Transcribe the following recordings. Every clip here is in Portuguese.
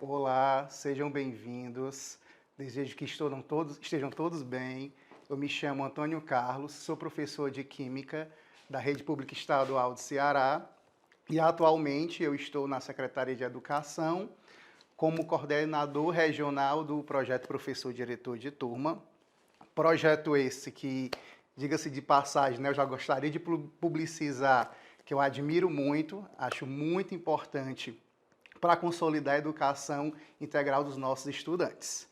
Olá, sejam bem-vindos. Desejo que estejam todos bem. Eu me chamo Antônio Carlos, sou professor de Química da Rede Pública Estadual de Ceará e atualmente eu estou na Secretaria de Educação como coordenador regional do projeto Professor Diretor de Turma. Projeto esse que, diga-se de passagem, né, eu já gostaria de publicizar, que eu admiro muito, acho muito importante para consolidar a educação integral dos nossos estudantes.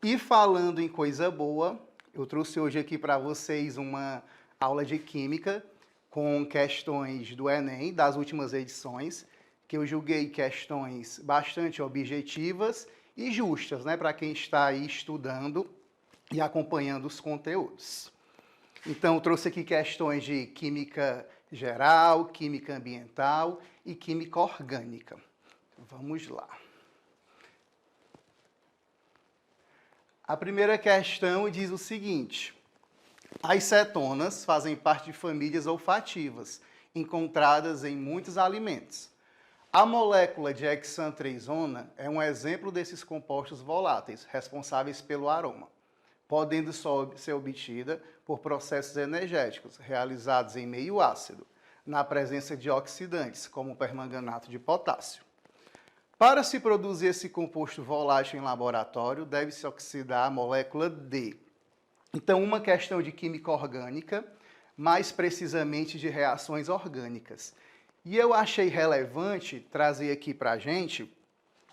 E falando em coisa boa, eu trouxe hoje aqui para vocês uma aula de Química com questões do Enem, das últimas edições, que eu julguei questões bastante objetivas e justas, né, para quem está aí estudando e acompanhando os conteúdos. Então, eu trouxe aqui questões de Química Geral, Química Ambiental e Química Orgânica. Vamos lá. A primeira questão diz o seguinte: as cetonas fazem parte de famílias olfativas, encontradas em muitos alimentos. A molécula de hexantreisona é um exemplo desses compostos voláteis, responsáveis pelo aroma, podendo só ser obtida por processos energéticos realizados em meio ácido, na presença de oxidantes, como o permanganato de potássio. Para se produzir esse composto volátil em laboratório, deve-se oxidar a molécula D. Então, uma questão de química orgânica, mais precisamente de reações orgânicas. E eu achei relevante trazer aqui para a gente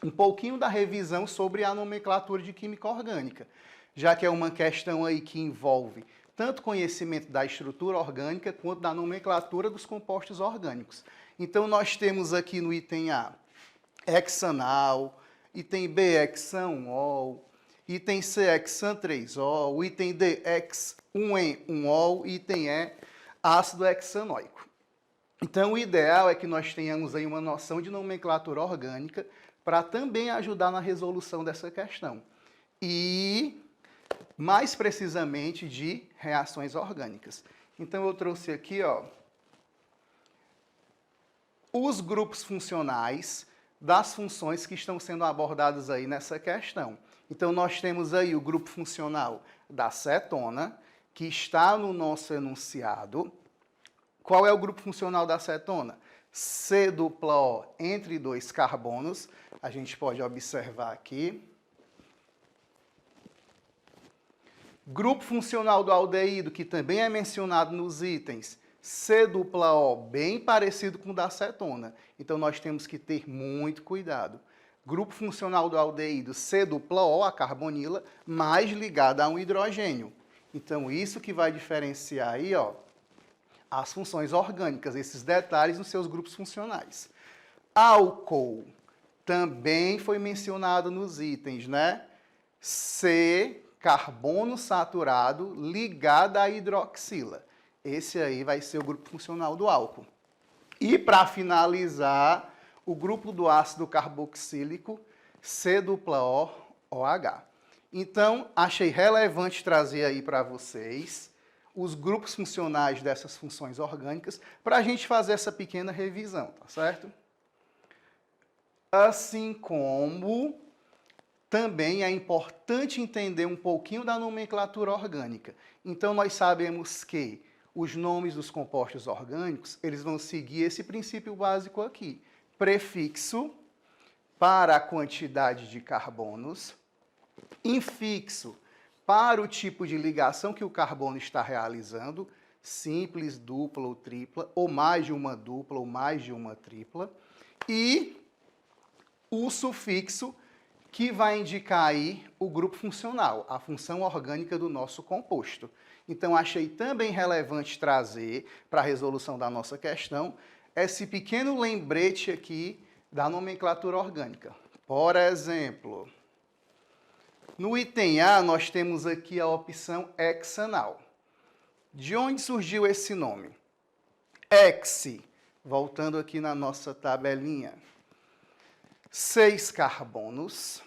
um pouquinho da revisão sobre a nomenclatura de química orgânica, já que é uma questão aí que envolve tanto conhecimento da estrutura orgânica quanto da nomenclatura dos compostos orgânicos. Então, nós temos aqui no item A, hexanal, item B, hexanol, item C, hexantreisol, item D, hex-1-en-1-ol, item E, ácido hexanoico. Então, o ideal é que nós tenhamos aí uma noção de nomenclatura orgânica para também ajudar na resolução dessa questão. E, mais precisamente, de reações orgânicas. Então, eu trouxe aqui, os grupos funcionais das funções que estão sendo abordadas aí nessa questão. Então, nós temos aí o grupo funcional da cetona, que está no nosso enunciado. Qual é o grupo funcional da cetona? C-O entre 2 carbonos. A gente pode observar aqui. Grupo funcional do aldeído, que também é mencionado nos itens. C-O, bem parecido com o da cetona. Então, nós temos que ter muito cuidado. Grupo funcional do aldeído, C-O, a carbonila, mais ligada a um hidrogênio. Então, isso que vai diferenciar aí, as funções orgânicas, esses detalhes nos seus grupos funcionais. Álcool, também foi mencionado nos itens, né? C, carbono saturado, ligado à hidroxila. Esse aí vai ser o grupo funcional do álcool. E, para finalizar, o grupo do ácido carboxílico, C-OH. Então, achei relevante trazer aí para vocês os grupos funcionais dessas funções orgânicas para a gente fazer essa pequena revisão, tá certo? Assim como também é importante entender um pouquinho da nomenclatura orgânica. Então, nós sabemos que os nomes dos compostos orgânicos, eles vão seguir esse princípio básico aqui. Prefixo para a quantidade de carbonos, infixo para o tipo de ligação que o carbono está realizando, simples, dupla ou tripla, ou mais de uma dupla ou mais de uma tripla, e o sufixo que vai indicar aí o grupo funcional, a função orgânica do nosso composto. Então, achei também relevante trazer para a resolução da nossa questão esse pequeno lembrete aqui da nomenclatura orgânica. Por exemplo, no item A, nós temos aqui a opção hexanal. De onde surgiu esse nome? Hex, voltando aqui na nossa tabelinha. 6 carbonos.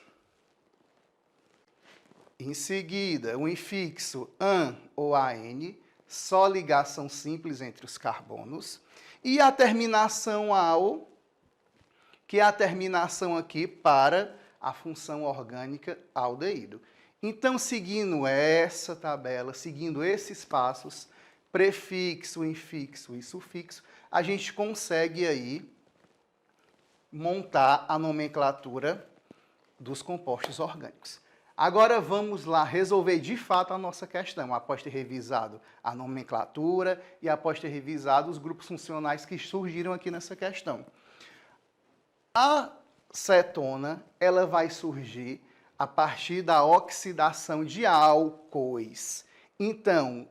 Em seguida, o infixo AN ou AN, só ligação simples entre os carbonos. E a terminação AL, que é a terminação aqui para a função orgânica aldeído. Então, seguindo essa tabela, seguindo esses passos, prefixo, infixo e sufixo, a gente consegue aí montar a nomenclatura dos compostos orgânicos. Agora vamos lá resolver de fato a nossa questão, após ter revisado a nomenclatura e após ter revisado os grupos funcionais que surgiram aqui nessa questão. A cetona, ela vai surgir a partir da oxidação de álcoois. Então,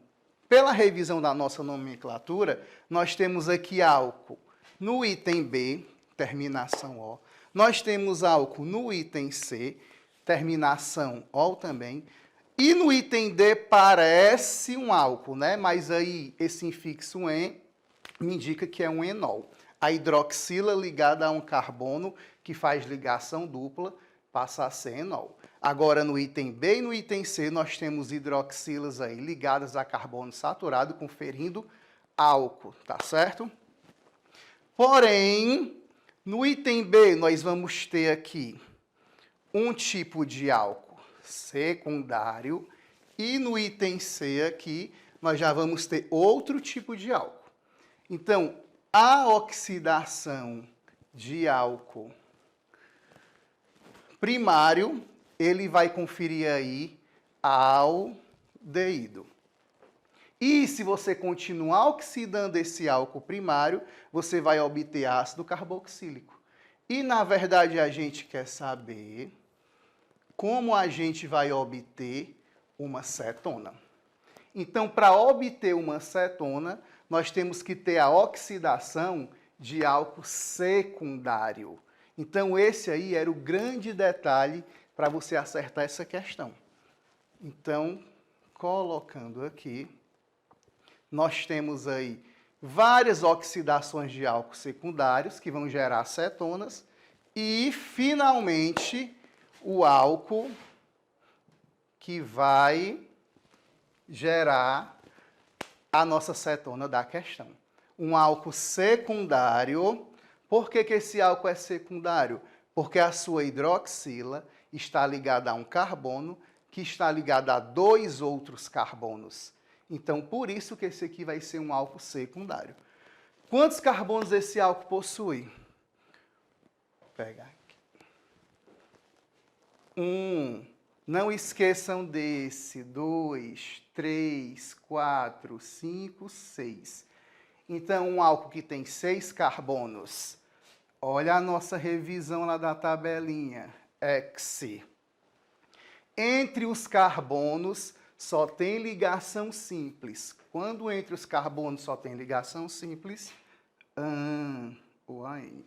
pela revisão da nossa nomenclatura, nós temos aqui álcool no item B, terminação O. Nós temos álcool no item C, terminação O também. E no item D parece um álcool, né? Mas aí esse infixo "en" me indica que é um enol. A hidroxila ligada a um carbono que faz ligação dupla passa a ser enol. Agora, no item B e no item C, nós temos hidroxilas aí ligadas a carbono saturado, conferindo álcool, tá certo? Porém, no item B, nós vamos ter aqui um tipo de álcool secundário e no item C aqui, nós já vamos ter outro tipo de álcool. Então, a oxidação de álcool primário, ele vai conferir aí aldeído. E se você continuar oxidando esse álcool primário, você vai obter ácido carboxílico. E, na verdade, a gente quer saber como a gente vai obter uma cetona. Então, para obter uma cetona, nós temos que ter a oxidação de álcool secundário. Então, esse aí era o grande detalhe para você acertar essa questão. Então, colocando aqui, nós temos aí várias oxidações de álcools secundários que vão gerar cetonas e, finalmente, o álcool que vai gerar a nossa cetona da questão. Um álcool secundário. Por que esse álcool é secundário? Porque a sua hidroxila está ligada a um carbono que está ligado a dois outros carbonos. Então, por isso que esse aqui vai ser um álcool secundário. Quantos carbonos esse álcool possui? Vou pegar aqui. 1. Não esqueçam desse. 2, 3, 4, 5, 6. Então, um álcool que tem 6 carbonos. Olha a nossa revisão lá da tabelinha. Hex. Entre os carbonos só tem ligação simples. Quando entre os carbonos só tem ligação simples, o AN.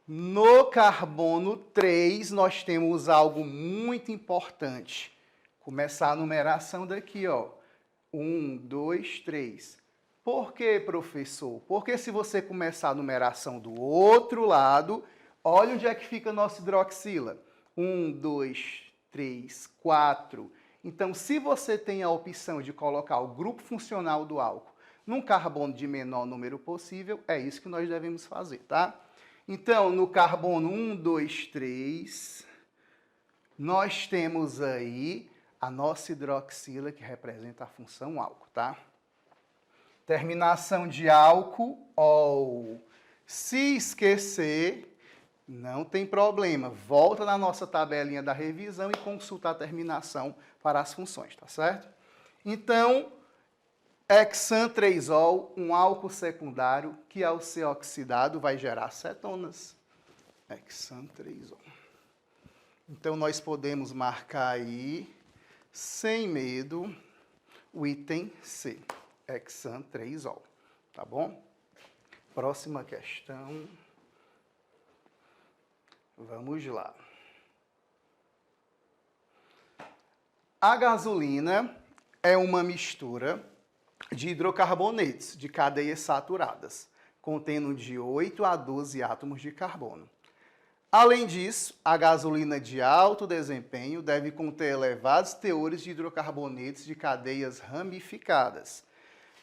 No carbono 3, nós temos algo muito importante. Começar a numeração daqui, ó. 1, 2, 3. Por quê, professor? Porque se você começar a numeração do outro lado, olha onde é que fica a nossa hidroxila. 1, 2, 3, 4. Então, se você tem a opção de colocar o grupo funcional do álcool num carbono de menor número possível, é isso que nós devemos fazer, tá? Então, no carbono 1, 2, 3, nós temos aí a nossa hidroxila, que representa a função álcool, tá? Terminação de álcool, ol. Se esquecer, não tem problema. Volta na nossa tabelinha da revisão e consulta a terminação para as funções, tá certo? Então, hexan-3-ol, um álcool secundário que, ao ser oxidado, vai gerar cetonas. Hexan-3-ol. Então, nós podemos marcar aí, sem medo, o item C. Hexan-3-ol, tá bom? Próxima questão. Vamos lá. A gasolina é uma mistura de hidrocarbonetos de cadeias saturadas, contendo de 8 a 12 átomos de carbono. Além disso, a gasolina de alto desempenho deve conter elevados teores de hidrocarbonetos de cadeias ramificadas.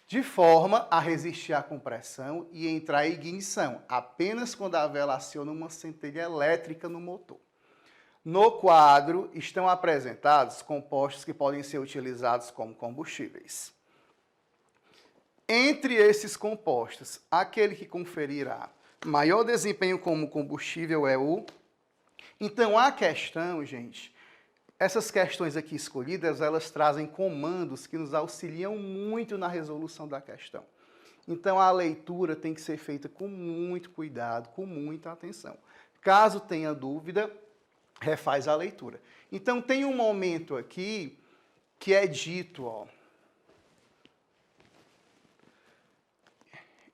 de forma a resistir à compressão e entrar em ignição, apenas quando a vela aciona uma centelha elétrica no motor. No quadro estão apresentados compostos que podem ser utilizados como combustíveis. Entre esses compostos, aquele que conferirá maior desempenho como combustível é o... Então, a questão, gente, essas questões aqui escolhidas, elas trazem comandos que nos auxiliam muito na resolução da questão. Então, a leitura tem que ser feita com muito cuidado, com muita atenção. Caso tenha dúvida, refaz a leitura. Então, tem um momento aqui que é dito, ó,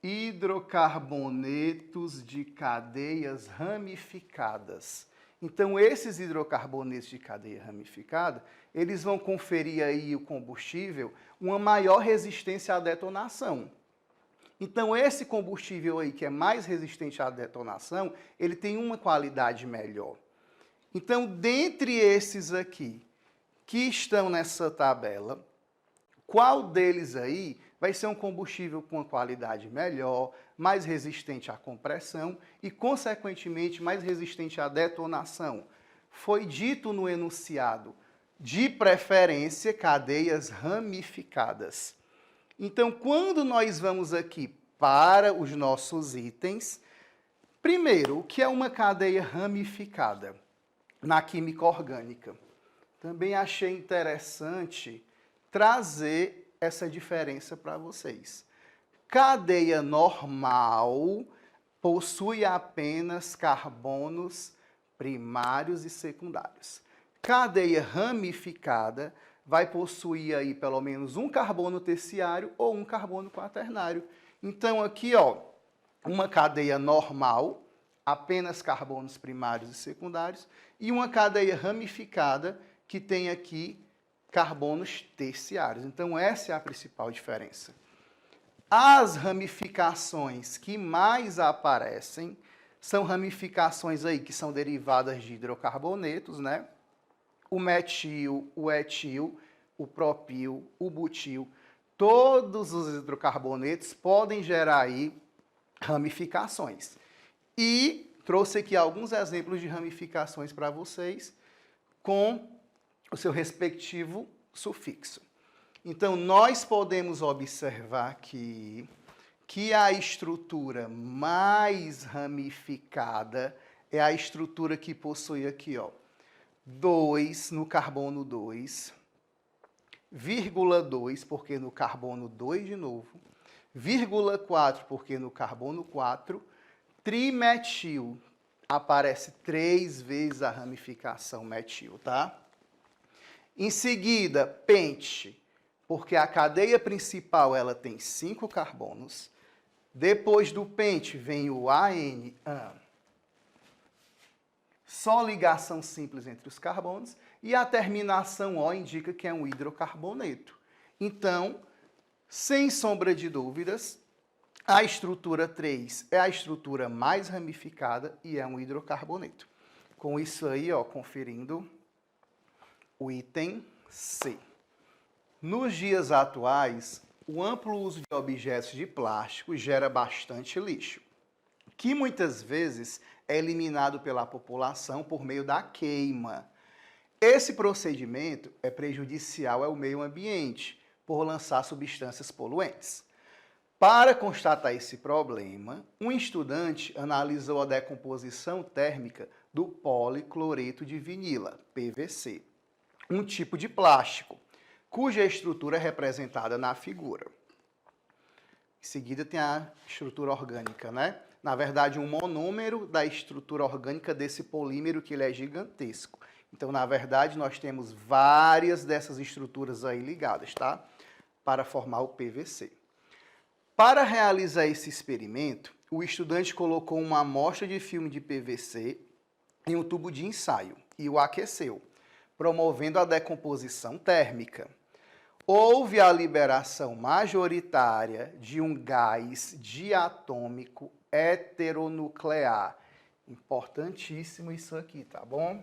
hidrocarbonetos de cadeias ramificadas. Então, esses hidrocarbonetos de cadeia ramificada, eles vão conferir aí o combustível uma maior resistência à detonação. Então, esse combustível aí que é mais resistente à detonação, ele tem uma qualidade melhor. Então, dentre esses aqui que estão nessa tabela, qual deles aí vai ser um combustível com uma qualidade melhor, mais resistente à compressão e, consequentemente, mais resistente à detonação? Foi dito no enunciado, de preferência, cadeias ramificadas. Então, quando nós vamos aqui para os nossos itens, primeiro, o que é uma cadeia ramificada na química orgânica? Também achei interessante trazer essa diferença para vocês. Cadeia normal possui apenas carbonos primários e secundários. Cadeia ramificada vai possuir aí pelo menos um carbono terciário ou um carbono quaternário. Então aqui, ó, uma cadeia normal, apenas carbonos primários e secundários, e uma cadeia ramificada que tem aqui carbonos terciários. Então, essa é a principal diferença. As ramificações que mais aparecem são ramificações aí que são derivadas de hidrocarbonetos, né? O metil, o etil, o propil, o butil. Todos os hidrocarbonetos podem gerar aí ramificações. E trouxe aqui alguns exemplos de ramificações para vocês com o seu respectivo sufixo. Então, nós podemos observar aqui que a estrutura mais ramificada é a estrutura que possui aqui, ó, 2 no carbono 2, vírgula 2, porque no carbono 2 de novo, vírgula 4, porque no carbono 4, trimetil, aparece 3 vezes a ramificação metil, tá? Em seguida, pente, porque a cadeia principal ela tem 5 carbonos. Depois do pente vem o AN, só ligação simples entre os carbonos, e a terminação O indica que é um hidrocarboneto. Então, sem sombra de dúvidas, a estrutura 3 é a estrutura mais ramificada e é um hidrocarboneto. Com isso aí, ó, conferindo o item C. Nos dias atuais, o amplo uso de objetos de plástico gera bastante lixo, que muitas vezes é eliminado pela população por meio da queima. Esse procedimento é prejudicial ao meio ambiente, por lançar substâncias poluentes. Para constatar esse problema, um estudante analisou a decomposição térmica do policloreto de vinila, PVC, um tipo de plástico, cuja estrutura é representada na figura. Em seguida tem a estrutura orgânica, né? Na verdade, um monômero da estrutura orgânica desse polímero, que ele é gigantesco. Então, na verdade, nós temos várias dessas estruturas aí ligadas, tá? Para formar o PVC. Para realizar esse experimento, o estudante colocou uma amostra de filme de PVC em um tubo de ensaio e o aqueceu, promovendo a decomposição térmica. Houve a liberação majoritária de um gás diatômico heteronuclear. Importantíssimo isso aqui, tá bom?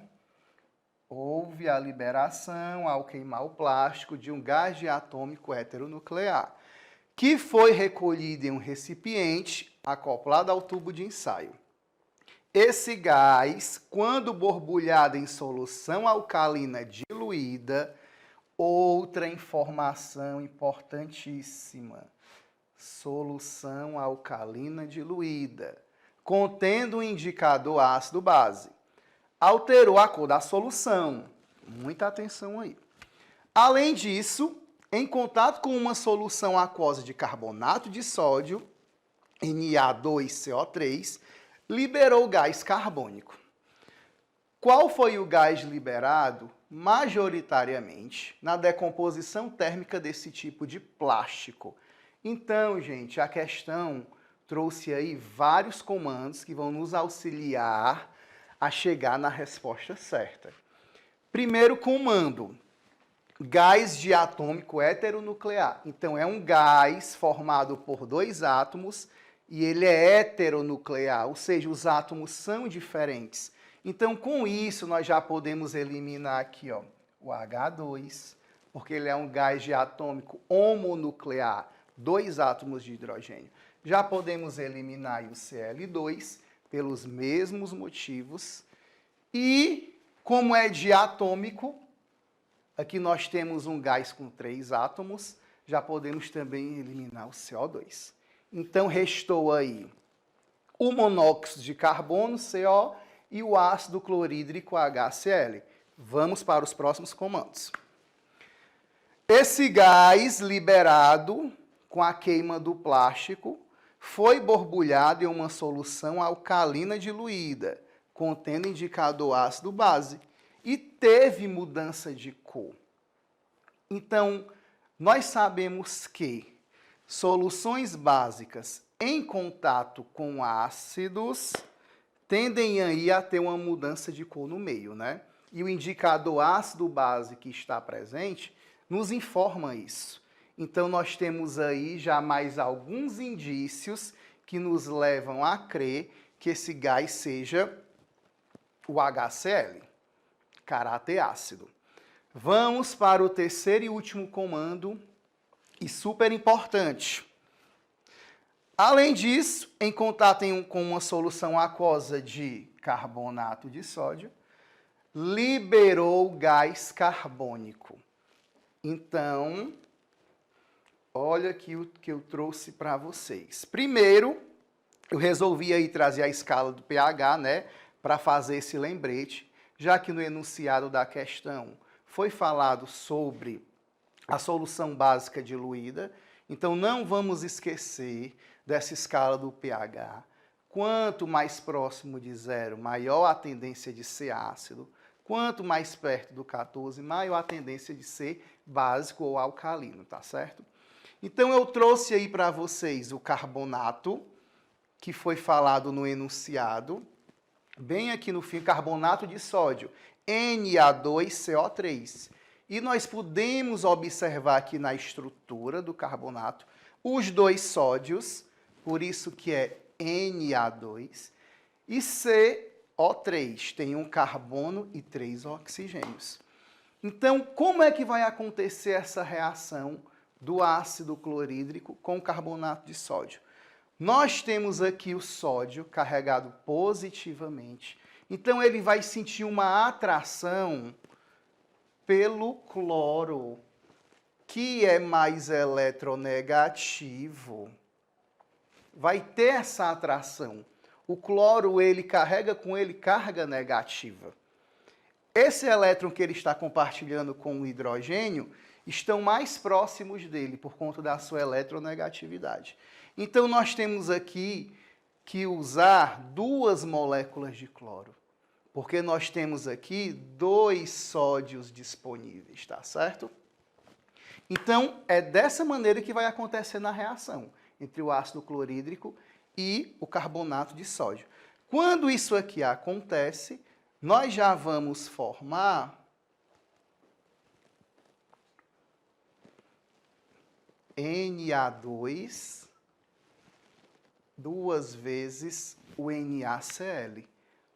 Houve a liberação, ao queimar o plástico, de um gás diatômico heteronuclear, que foi recolhido em um recipiente acoplado ao tubo de ensaio. Esse gás, quando borbulhado em solução alcalina diluída, outra informação importantíssima, solução alcalina diluída, contendo um indicador ácido-base, alterou a cor da solução. Muita atenção aí. Além disso, em contato com uma solução aquosa de carbonato de sódio, Na2CO3, liberou gás carbônico. Qual foi o gás liberado? Majoritariamente na decomposição térmica desse tipo de plástico. Então, gente, a questão trouxe aí vários comandos que vão nos auxiliar a chegar na resposta certa. Primeiro comando, gás diatômico heteronuclear. Então, é um gás formado por dois átomos e ele é heteronuclear, ou seja, os átomos são diferentes. Então, com isso, nós já podemos eliminar aqui ó, o H2, porque ele é um gás diatômico homonuclear, dois átomos de hidrogênio. Já podemos eliminar o Cl2 pelos mesmos motivos. E, como é diatômico, aqui nós temos um gás com 3 átomos, já podemos também eliminar o CO2. Então, restou aí o monóxido de carbono, CO, e o ácido clorídrico, HCl. Vamos para os próximos comandos. Esse gás liberado com a queima do plástico foi borbulhado em uma solução alcalina diluída, contendo indicador ácido-base, e teve mudança de cor. Então, nós sabemos que soluções básicas em contato com ácidos tendem aí a ter uma mudança de cor no meio, né? E o indicador ácido-base que está presente nos informa isso. Então, nós temos aí já mais alguns indícios que nos levam a crer que esse gás seja o HCl, caráter ácido. Vamos para o terceiro e último comando, e super importante. Além disso, em contato com uma solução aquosa de carbonato de sódio, liberou gás carbônico. Então, olha aqui o que eu trouxe para vocês. Primeiro, eu resolvi aí trazer a escala do pH, né, para fazer esse lembrete, já que no enunciado da questão foi falado sobre a solução básica diluída. Então, não vamos esquecer dessa escala do pH. Quanto mais próximo de zero, maior a tendência de ser ácido. Quanto mais perto do 14, maior a tendência de ser básico ou alcalino, tá certo? Então, eu trouxe aí para vocês o carbonato, que foi falado no enunciado, bem aqui no fim, carbonato de sódio, Na2CO3. E nós podemos observar aqui na estrutura do carbonato os dois sódios, por isso que é Na2, e CO3, tem um carbono e 3 oxigênios. Então, como é que vai acontecer essa reação do ácido clorídrico com o carbonato de sódio? Nós temos aqui o sódio carregado positivamente, então ele vai sentir uma atração pelo cloro, que é mais eletronegativo. Vai ter essa atração. O cloro, ele carrega com ele carga negativa. Esse elétron que ele está compartilhando com o hidrogênio estão mais próximos dele por conta da sua eletronegatividade. Então, nós temos aqui que usar duas moléculas de cloro, porque nós temos aqui 2 sódios disponíveis, tá certo? Então, é dessa maneira que vai acontecer na reação entre o ácido clorídrico e o carbonato de sódio. Quando isso aqui acontece, nós já vamos formar Na2 duas vezes o NaCl,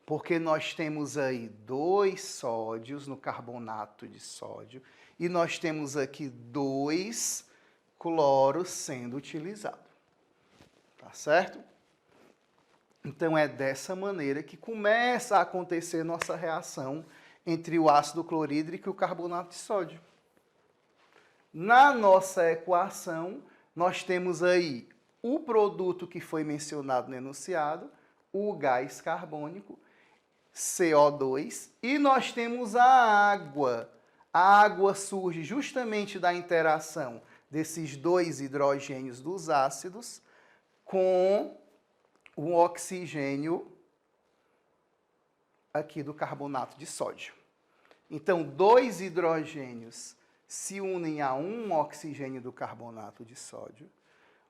porque nós temos aí 2 sódios no carbonato de sódio e nós temos aqui 2 cloro sendo utilizado. Tá certo? Então, é dessa maneira que começa a acontecer nossa reação entre o ácido clorídrico e o carbonato de sódio. Na nossa equação, nós temos aí o produto que foi mencionado no enunciado, o gás carbônico, CO2, e nós temos a água. A água surge justamente da interação desses dois hidrogênios dos ácidos com o oxigênio aqui do carbonato de sódio. Então, dois hidrogênios se unem a um oxigênio do carbonato de sódio.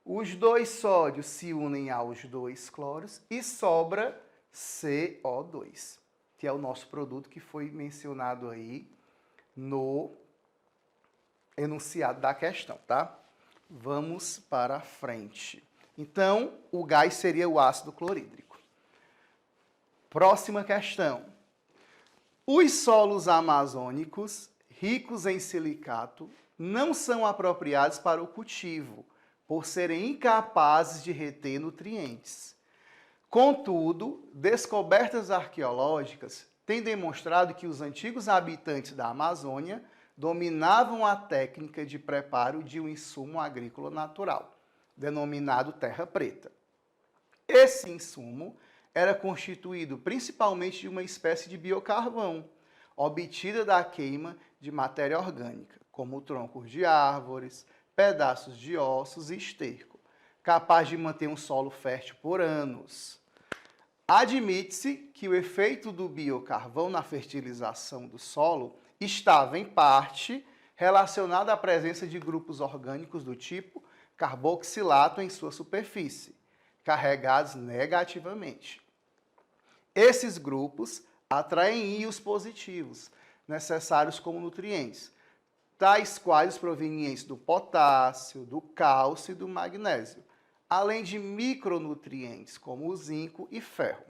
Os dois sódios se unem aos dois cloros e sobra CO2, que é o nosso produto que foi mencionado aí no enunciado da questão, tá? Vamos para frente. Então, o gás seria o ácido clorídrico. Próxima questão. Os solos amazônicos, ricos em silicato, não são apropriados para o cultivo, por serem incapazes de reter nutrientes. Contudo, descobertas arqueológicas têm demonstrado que os antigos habitantes da Amazônia dominavam a técnica de preparo de um insumo agrícola natural, denominado terra preta. Esse insumo era constituído principalmente de uma espécie de biocarvão, obtida da queima de matéria orgânica, como troncos de árvores, pedaços de ossos e esterco, capaz de manter um solo fértil por anos. Admite-se que o efeito do biocarvão na fertilização do solo estava, em parte, relacionado à presença de grupos orgânicos do tipo carboxilato em sua superfície, carregados negativamente. Esses grupos atraem íons positivos, necessários como nutrientes, tais quais os provenientes do potássio, do cálcio e do magnésio, além de micronutrientes como o zinco e ferro.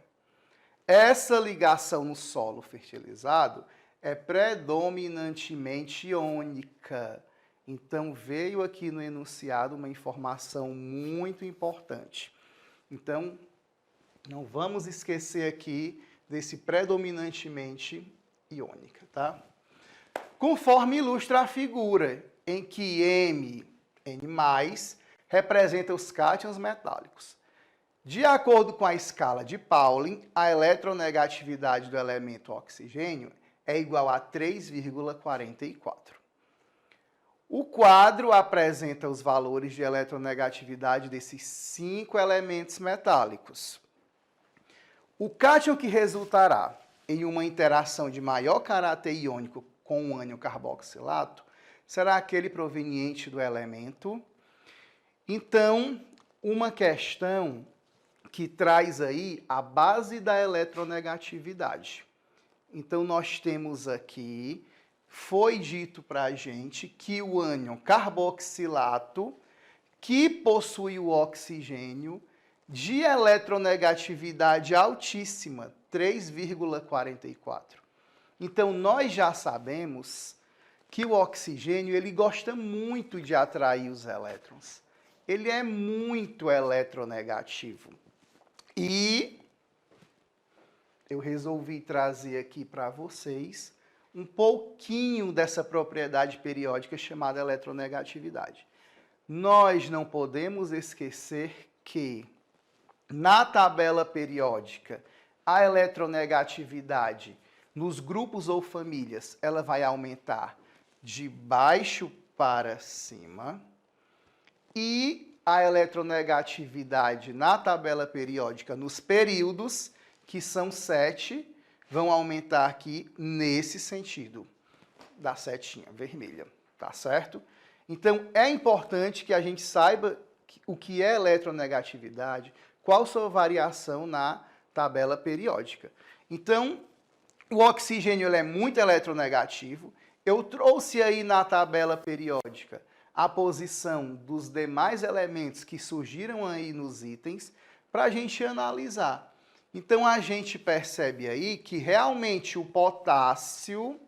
Essa ligação no solo fertilizado é predominantemente iônica. Então, veio aqui no enunciado uma informação muito importante. Então, não vamos esquecer aqui desse predominantemente iônica, tá? Conforme ilustra a figura, em que N+, representa os cátions metálicos. De acordo com a escala de Pauling, a eletronegatividade do elemento oxigênio é igual a 3,44. O quadro apresenta os valores de eletronegatividade desses 5 elementos metálicos. O cátion que resultará em uma interação de maior caráter iônico com o ânion carboxilato será aquele proveniente do elemento. Então, uma questão que traz aí a base da eletronegatividade. Então, nós temos aqui, foi dito para a gente que o ânion carboxilato, que possui o oxigênio, de eletronegatividade altíssima, 3,44. Então, nós já sabemos que o oxigênio ele gosta muito de atrair os elétrons. Ele é muito eletronegativo. E eu resolvi trazer aqui para vocês um pouquinho dessa propriedade periódica chamada eletronegatividade. Nós não podemos esquecer que, na tabela periódica, a eletronegatividade nos grupos ou famílias, ela vai aumentar de baixo para cima. E a eletronegatividade na tabela periódica nos períodos, que são 7, vão aumentar aqui nesse sentido, da setinha vermelha, tá certo? Então, é importante que a gente saiba o que é eletronegatividade, qual sua variação na tabela periódica. Então, o oxigênio ele é muito eletronegativo. Eu trouxe aí na tabela periódica a posição dos demais elementos que surgiram aí nos itens para a gente analisar. Então, a gente percebe aí que realmente o potássio,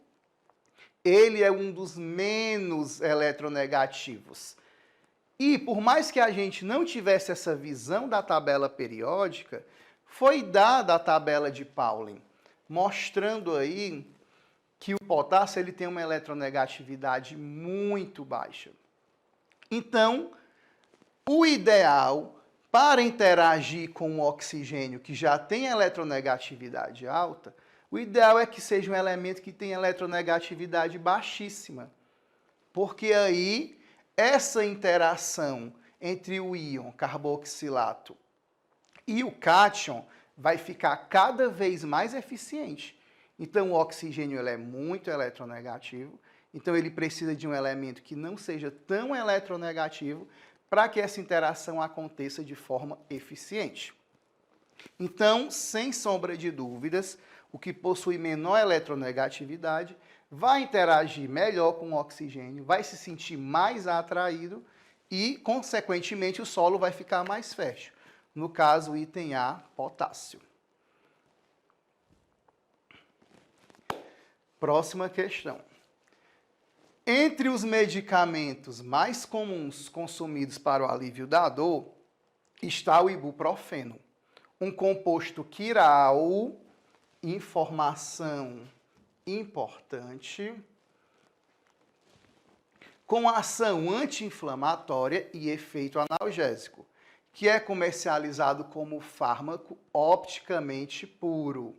ele é um dos menos eletronegativos. E, por mais que a gente não tivesse essa visão da tabela periódica, foi dada a tabela de Pauling, mostrando aí que o potássio ele tem uma eletronegatividade muito baixa. Então, o ideal para interagir com o oxigênio que já tem eletronegatividade alta, o ideal é que seja um elemento que tenha eletronegatividade baixíssima. Porque aí, essa interação entre o íon carboxilato e o cátion vai ficar cada vez mais eficiente. Então, o oxigênio ele é muito eletronegativo, então ele precisa de um elemento que não seja tão eletronegativo para que essa interação aconteça de forma eficiente. Então, sem sombra de dúvidas, o que possui menor eletronegatividade vai interagir melhor com o oxigênio, vai se sentir mais atraído e, consequentemente, o solo vai ficar mais fértil. No caso, o item A, potássio. Próxima questão. Entre os medicamentos mais comuns consumidos para o alívio da dor está o ibuprofeno, um composto quiral, informação importante, com ação anti-inflamatória e efeito analgésico, que é comercializado como fármaco opticamente puro,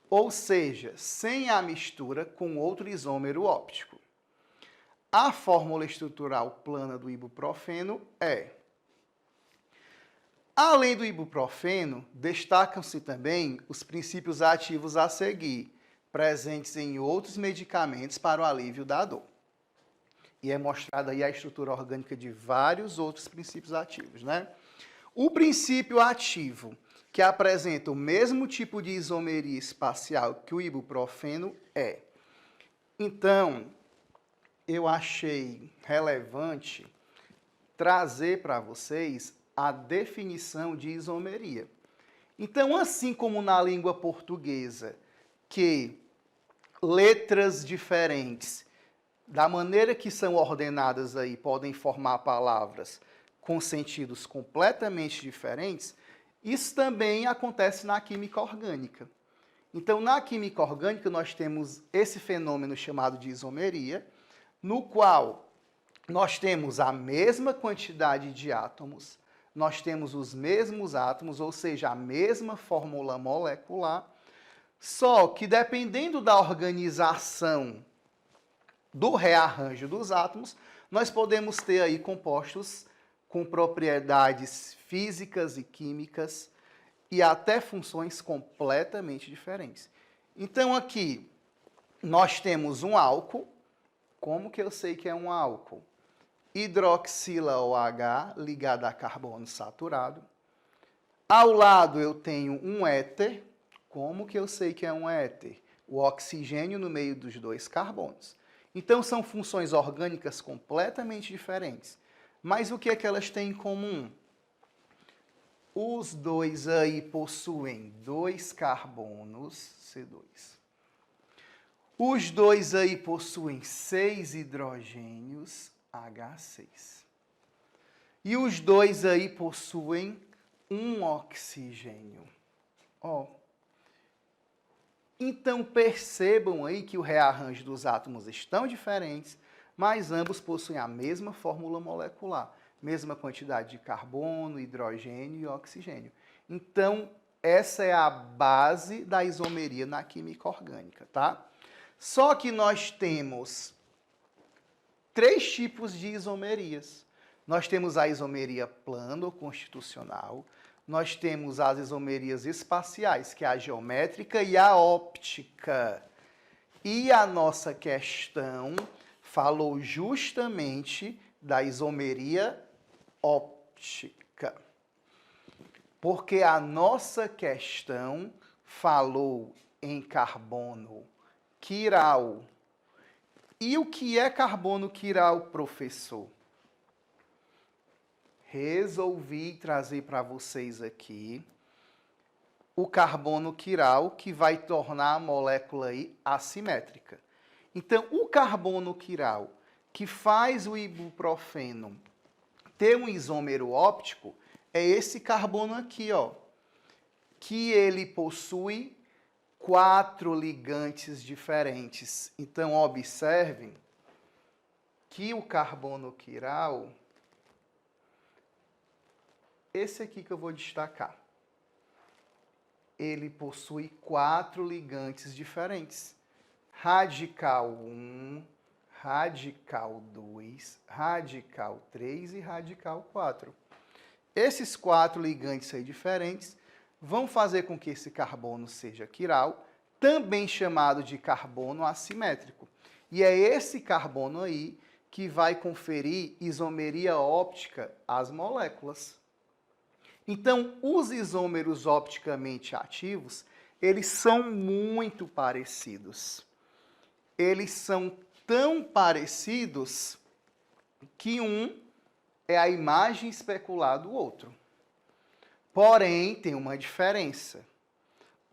ou seja, sem a mistura com outro isômero óptico. A fórmula estrutural plana do ibuprofeno é: além do ibuprofeno, destacam-se também os princípios ativos a seguir, presentes em outros medicamentos para o alívio da dor. E é mostrada aí a estrutura orgânica de vários outros princípios ativos, né? O princípio ativo, que apresenta o mesmo tipo de isomeria espacial que o ibuprofeno, é. Então, eu achei relevante trazer para vocês a definição de isomeria. Então, assim como na língua portuguesa, que letras diferentes, da maneira que são ordenadas aí, podem formar palavras com sentidos completamente diferentes, isso também acontece na química orgânica. Então, na química orgânica, nós temos esse fenômeno chamado de isomeria, no qual nós temos a mesma quantidade de átomos, nós temos os mesmos átomos, ou seja, a mesma fórmula molecular, só que dependendo da organização do rearranjo dos átomos, nós podemos ter aí compostos com propriedades físicas e químicas e até funções completamente diferentes. Então, aqui, nós temos um álcool. Como que eu sei que é um álcool? Hidroxila OH ligado a carbono saturado. Ao lado eu tenho um éter. Como que eu sei que é um éter? O oxigênio no meio dos dois carbonos. Então são funções orgânicas completamente diferentes. Mas o que é que elas têm em comum? Os dois aí possuem 2 carbonos, C2. Os dois aí possuem 6 hidrogênios, H6. E os dois aí possuem um oxigênio, O. Então percebam aí que o rearranjo dos átomos estão diferentes, mas ambos possuem a mesma fórmula molecular, mesma quantidade de carbono, hidrogênio e oxigênio. Então, essa é a base da isomeria na química orgânica, tá? Só que nós temos 3 tipos de isomerias. Nós temos a isomeria plana ou constitucional, nós temos as isomerias espaciais, que é a geométrica e a óptica. E a nossa questão falou justamente da isomeria óptica. Porque a nossa questão falou em carbono quiral. E o que é carbono quiral, professor? Resolvi trazer para vocês aqui o carbono quiral, que vai tornar a molécula aí assimétrica. Então, o carbono quiral, que faz o ibuprofeno ter um isômero óptico é esse carbono aqui, ó, que ele possui 4 ligantes diferentes. Então, observem que o carbono quiral, esse aqui que eu vou destacar, ele possui 4 ligantes diferentes. Radical 1, radical 2, radical 3 e radical 4. Esses 4 ligantes aí diferentes vão fazer com que esse carbono seja quiral, também chamado de carbono assimétrico. E é esse carbono aí que vai conferir isomeria óptica às moléculas. Então, os isômeros opticamente ativos, eles são muito parecidos. Eles são tão parecidos que um é a imagem especular do outro. Porém, tem uma diferença.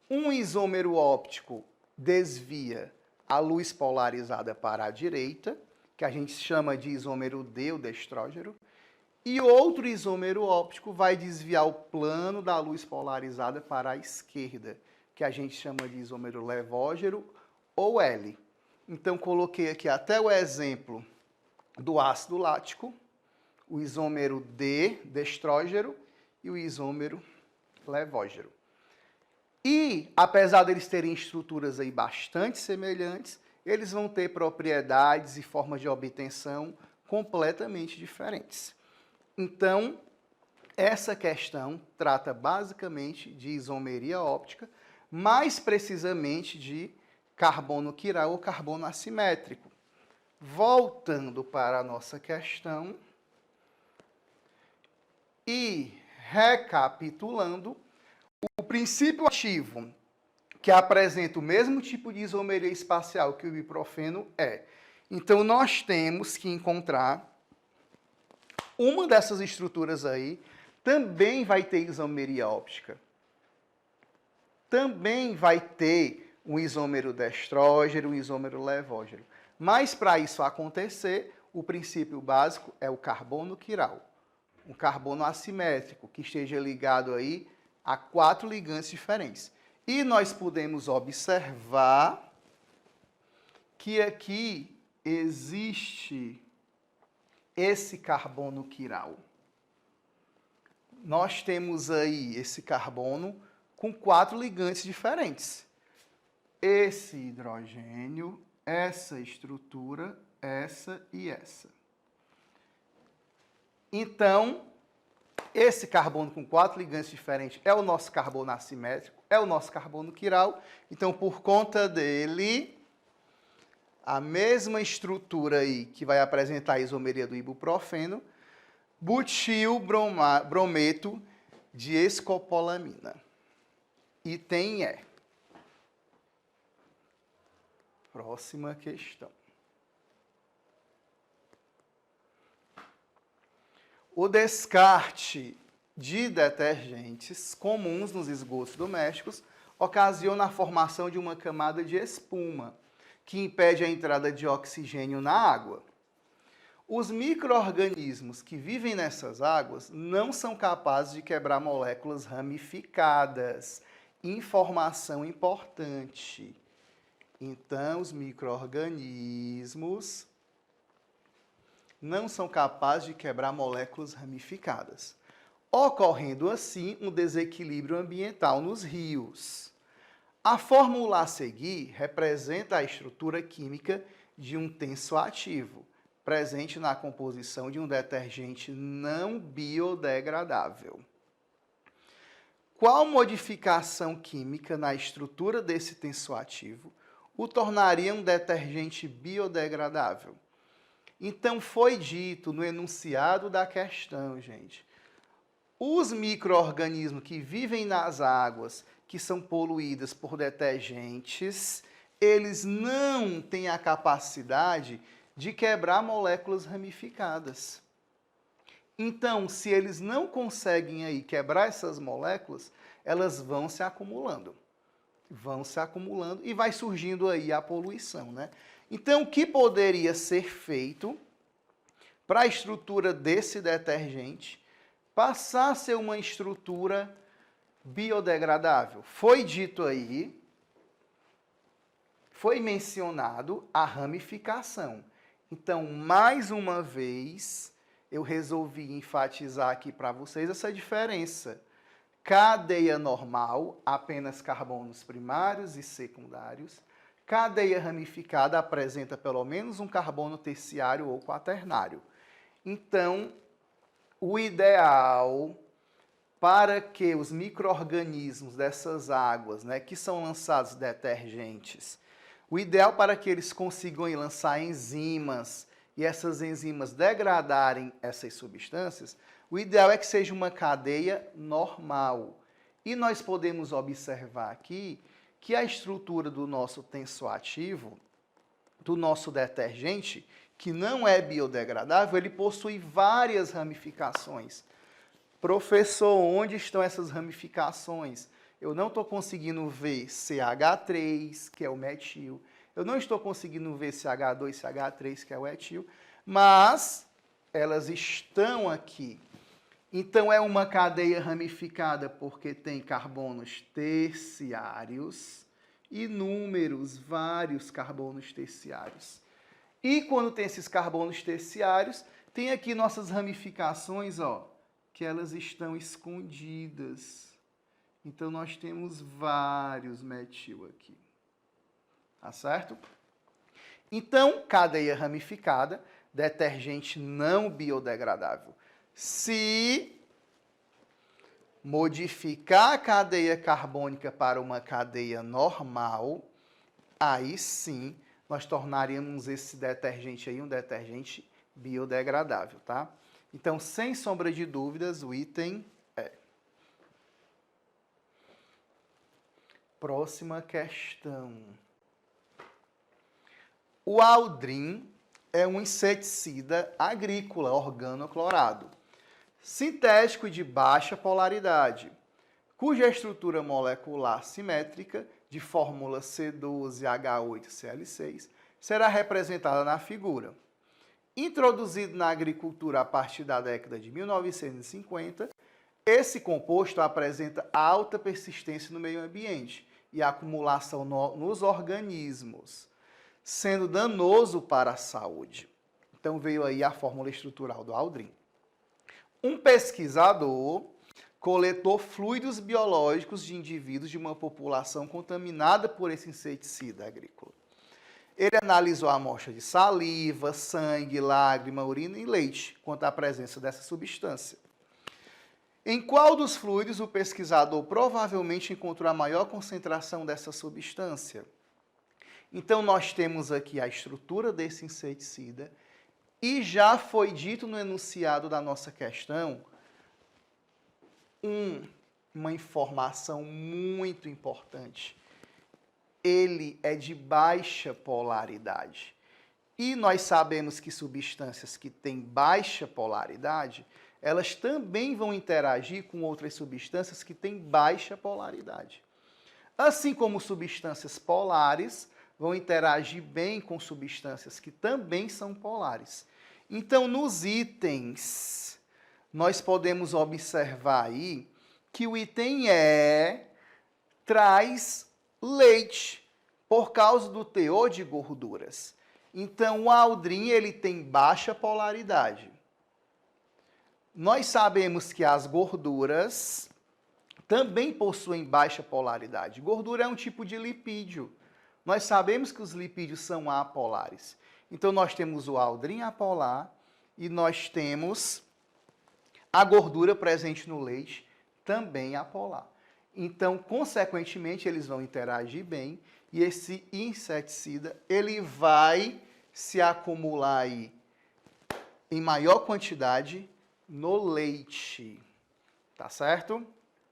Um isômero óptico desvia a luz polarizada para a direita, que a gente chama de isômero D, o destrógeno, e outro isômero óptico vai desviar o plano da luz polarizada para a esquerda, que a gente chama de isômero levógeno ou L. Então, coloquei aqui até o exemplo do ácido lático, o isômero D, destrógeno, e o isômero levógeno. E, apesar deles terem estruturas aí bastante semelhantes, eles vão ter propriedades e formas de obtenção completamente diferentes. Então, essa questão trata basicamente de isomeria óptica, mais precisamente de carbono quiral ou carbono assimétrico. Voltando para a nossa questão e recapitulando, o princípio ativo que apresenta o mesmo tipo de isomeria espacial que o ibuprofeno é. Então, nós temos que encontrar uma dessas estruturas aí, também vai ter isomeria óptica. Também vai ter um isômero destrógeno, um isômero levógeno. Mas, para isso acontecer, o princípio básico é o carbono quiral. Um carbono assimétrico, que esteja ligado aí a 4 ligantes diferentes. E nós podemos observar que aqui existe esse carbono quiral. Nós temos aí esse carbono com 4 ligantes diferentes. Esse hidrogênio, essa estrutura, essa e essa. Então, esse carbono com 4 ligantes diferentes é o nosso carbono assimétrico, é o nosso carbono quiral. Então, por conta dele, a mesma estrutura aí que vai apresentar a isomeria do ibuprofeno, butil brometo de escopolamina. Item E. Próxima questão. O descarte de detergentes comuns nos esgotos domésticos ocasiona a formação de uma camada de espuma, que impede a entrada de oxigênio na água. Os micro-organismos que vivem nessas águas não são capazes de quebrar moléculas ramificadas. Informação importante. Então, os micro-organismos não são capazes de quebrar moléculas ramificadas, ocorrendo assim um desequilíbrio ambiental nos rios. A fórmula a seguir representa a estrutura química de um tensoativo, presente na composição de um detergente não biodegradável. Qual modificação química na estrutura desse tensoativo o tornaria um detergente biodegradável? Então, foi dito no enunciado da questão, gente, os micro-organismos que vivem nas águas, que são poluídas por detergentes, eles não têm a capacidade de quebrar moléculas ramificadas. Então, se eles não conseguem aí quebrar essas moléculas, elas vão se acumulando e vai surgindo aí a poluição, né? Então, o que poderia ser feito para a estrutura desse detergente passar a ser uma estrutura biodegradável. Foi dito aí, foi mencionado a ramificação. Então, mais uma vez, eu resolvi enfatizar aqui para vocês essa diferença. Cadeia normal, apenas carbonos primários e secundários. Cadeia ramificada apresenta pelo menos um carbono terciário ou quaternário. Então, o ideal para que os micro-organismos dessas águas, né, que são lançados detergentes, o ideal para que eles consigam lançar enzimas e essas enzimas degradarem essas substâncias, o ideal é que seja uma cadeia normal. E nós podemos observar aqui que a estrutura do nosso tensoativo, do nosso detergente, que não é biodegradável, ele possui várias ramificações. Professor, onde estão essas ramificações? Eu não estou conseguindo ver CH3, que é o metil. Eu não estou conseguindo ver CH2, CH3, que é o etil. Mas elas estão aqui. Então, é uma cadeia ramificada porque tem carbonos terciários, inúmeros, vários carbonos terciários. E quando tem esses carbonos terciários, tem aqui nossas ramificações, ó, que elas estão escondidas. Então, nós temos vários metil aqui. Tá certo? Então, cadeia ramificada, detergente não biodegradável. Se modificar a cadeia carbônica para uma cadeia normal, aí sim nós tornaríamos esse detergente aí um detergente biodegradável, tá? Então, sem sombra de dúvidas, o item é. Próxima questão. O Aldrin é um inseticida agrícola organoclorado, sintético e de baixa polaridade, cuja estrutura molecular simétrica de fórmula C12H8Cl6 será representada na figura. Introduzido na agricultura a partir da década de 1950, esse composto apresenta alta persistência no meio ambiente e acumulação nos organismos, sendo danoso para a saúde. Então veio aí a fórmula estrutural do Aldrin. Um pesquisador coletou fluidos biológicos de indivíduos de uma população contaminada por esse inseticida agrícola. Ele analisou a amostra de saliva, sangue, lágrima, urina e leite quanto à presença dessa substância. Em qual dos fluidos o pesquisador provavelmente encontrou a maior concentração dessa substância? Então, nós temos aqui a estrutura desse inseticida e já foi dito no enunciado da nossa questão uma informação muito importante. Ele é de baixa polaridade. E nós sabemos que substâncias que têm baixa polaridade, elas também vão interagir com outras substâncias que têm baixa polaridade. Assim como substâncias polares vão interagir bem com substâncias que também são polares. Então, nos itens, nós podemos observar aí que o item E traz leite, por causa do teor de gorduras. Então, o Aldrin ele tem baixa polaridade. Nós sabemos que as gorduras também possuem baixa polaridade. Gordura é um tipo de lipídio. Nós sabemos que os lipídios são apolares. Então, nós temos o Aldrin apolar e nós temos a gordura presente no leite também apolar. Então, consequentemente, eles vão interagir bem e esse inseticida ele vai se acumular aí em maior quantidade no leite. Tá certo?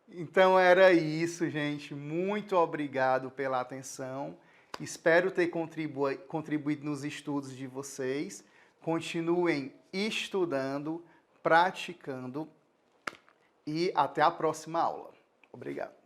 Então, era isso, gente. Muito obrigado pela atenção. Espero ter contribuído nos estudos de vocês. Continuem estudando, praticando e até a próxima aula. Obrigado.